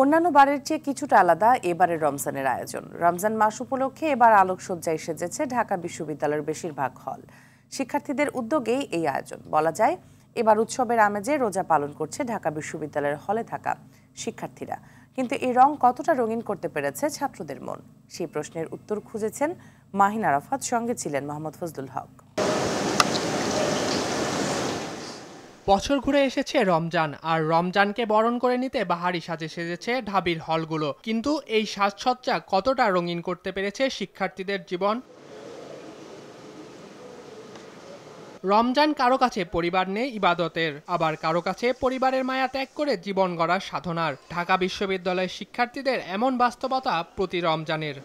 অন্যান্য বারের চেয়ে কিছুটা আলাদা এবারের রমজানের আয়োজন। রমজান মাস উপলক্ষে এবার আলোকসজ্জায় সেজেছে ঢাকা বিশ্ববিদ্যালয়ের বেশিরভাগ হল। শিক্ষার্থীদের উদ্যোগেই এই আয়োজন। বলা যায় এবার উৎসবের আমেজে রোজা পালন করছে ঢাকা বিশ্ববিদ্যালয়ের হলে থাকা শিক্ষার্থীরা। কিন্তু এই রং কতটা রঙিন করতে পেরেছে ছাত্রদের মন, সেই প্রশ্নের উত্তর খুঁজেছেন মাহিন আরাফাত। সঙ্গে ছিলেন মোহাম্মদ ফজলুল হক। বছর ঘুরে এসেছে রমজান, আর রমজানকে বরণ করে নিতে বাহারি সাজে সেজেছে ঢাবির হলগুলো। কিন্তু এই সাজসজ্জা কতটা রঙিন করতে পেরেছে শিক্ষার্থীদের জীবন? রমজান কারো কাছে পরিবার নেই ইবাদতের, আবার কারো কাছে পরিবারের মায়া ত্যাগ করে জীবন গড়ার সাধনার। ঢাকা বিশ্ববিদ্যালয়ের শিক্ষার্থীদের এমন বাস্তবতা প্রতি রমজানের।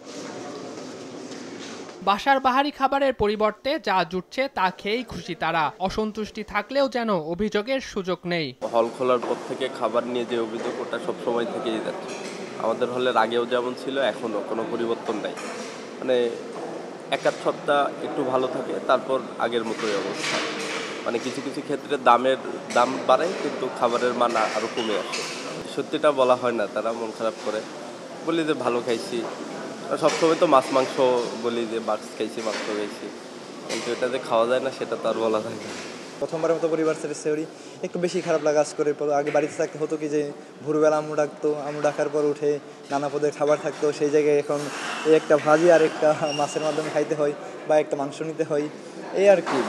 বাসার বাহারি খাবারের পরিবর্তে যা জুটছে তা খেয়েই খুশি তারা। অসন্তুষ্টি থাকলেও যেন অভিযোগের সুযোগ নেই। হল খোলার পর থেকে খাবার নিয়ে যে অভিযোগ, ওটা সবসময় থেকেই যাচ্ছে। আমাদের হলের আগেও যেমন ছিল এখনও কোনো পরিবর্তন নাই। মানে এক আধ সপ্তাহ একটু ভালো থাকে, তারপর আগের মতোই অবস্থা। মানে কিছু কিছু ক্ষেত্রে দাম বাড়ে, কিন্তু খাবারের মান আরও কমে আসে। সত্যিটা বলা হয় না, তারা মন খারাপ করে। বলি যে ভালো খাইছি, সবসময় তো মাছ মাংস বলি যে মাছ খাইছি, মাংস খাইছি, কিন্তু এটা যে খাওয়া যায় না সেটা তো আর বলা যায় না। প্রথমবারের মতো পরিবার ছেড়ে সেওরি একটু বেশি খারাপ লাগা কাজ করে। আগে বাড়িতে থাকতে হতো কি যে ভোরবেলা আম্মু ডাকতো, আম্মু ডাকার পর উঠে নানা পদের খাবার থাকতো। সেই জায়গায় এখন এই একটা ভাজি আর একটা মাছের মাধ্যমে খাইতে হয়, বা একটা মাংস নিতে হয়, এই আর কি।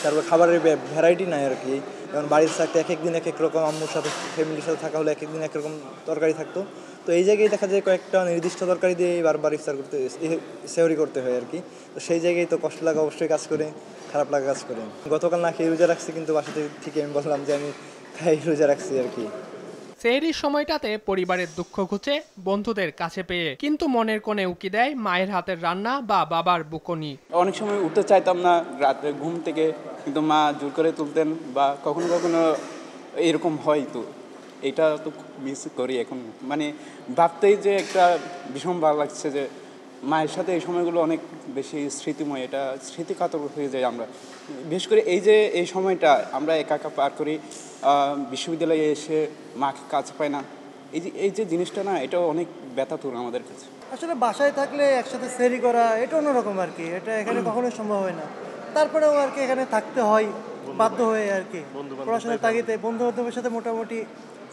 তারপর খাবারের ভ্যারাইটি নাই আর কি। যেমন বাড়িতে থাকতে এক একদিন এক এক রকম, আম্মুর সাথে ফ্যামিলির সাথে থাকা হলে এক একদিন এক রকম তরকারি থাকতো। তো এই জায়গায় দেখা যায় কয়েকটা নির্দিষ্ট তরকারি দিয়ে বারবার ইফতার করতে, সেহরি করতে হয় আর কি। তো সেই জায়গায় তো কষ্ট লাগা অবশ্যই কাজ করে, খারাপ লাগা কাজ করে। গতকাল না খেয়ে রোজা রাখছি, কিন্তু বাসা থেকে আমি বললাম যে আমি খাই রোজা রাখছি আর কি। সেহরির সময়টাতে পরিবারের দুঃখ ঘুচে বন্ধুদের কাছে পেয়ে, কিন্তু মনের কোণে উকি দেয় মায়ের হাতের রান্না বা বাবার বুকনি। অনেক সময় উঠতে চাইতাম না রাতে ঘুম থেকে, কিন্তু মা জোর করে তুলতেন, বা কখনো কখনো এরকম হয়। তো এটা তো মিস করি এখন। মানে ভাবতেই যে একটা ভীষণ ভালো লাগছে যে মায়ের সাথে এই সময়গুলো অনেক বেশি স্মৃতিময়, এটা স্মৃতিকাতর হয়ে যায় আমরা। বিশেষ করে এই সময়টা আমরা একা একা পার করি, বিশ্ববিদ্যালয়ে এসে মাকে কাছে পাই না। এই যে জিনিসটা না, এটা অনেক ব্যথাতুর আমাদের কাছে। আসলে বাসায় থাকলে একসাথে সেরি করা এটা অন্যরকম আর কি। এটা এখানে কখনোই সম্ভব হয় না। তারপরেও আর কি এখানে থাকতে হয় বাধ্য হয়ে আর কি। পড়াশোনার তাগিদে বন্ধু বান্ধবের সাথে মোটামুটি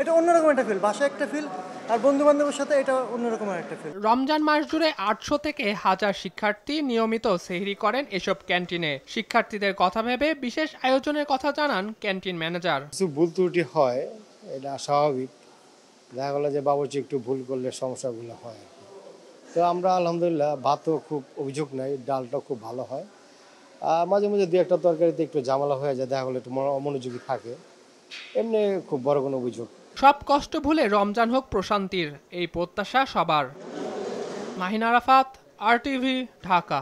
এটা অন্যরকম একটা ফিল। বাসায় একটা ফিল, আর বন্ধু বান্ধবের সাথে এটা অন্যরকম একটা ফিল। রমজান মাস জুড়ে 800 থেকে 1000 শিক্ষার্থী নিয়মিত সেহরি করেন এসব ক্যান্টিনে। শিক্ষার্থীদের কথা ভেবে বিশেষ আয়োজনের কথা জানান ক্যান্টিন ম্যানেজার। কিছু ভুল ত্রুটি হয়, এটা স্বাভাবিক। দেখা গেলো যে বাবুর্চি একটু ভুল করলে সমস্যাগুলো হয় আর কি। তো আমরা আলহামদুলিল্লাহ, ভাতও খুব অভিযোগ নাই, ডালটাও খুব ভালো হয়। আর মাঝে মাঝে দু একটা তরকারিতে একটু ঝামেলা হয়ে যায়, দেখা গেলো একটু অমনোযোগী থাকে, এমনি খুব বড় কোনো অভিযোগ। সব কষ্ট ভুলে রমজান হোক প্রশান্তির, এই প্রত্যাশা সবার। মাহিন আরাফাত, RTV, ঢাকা।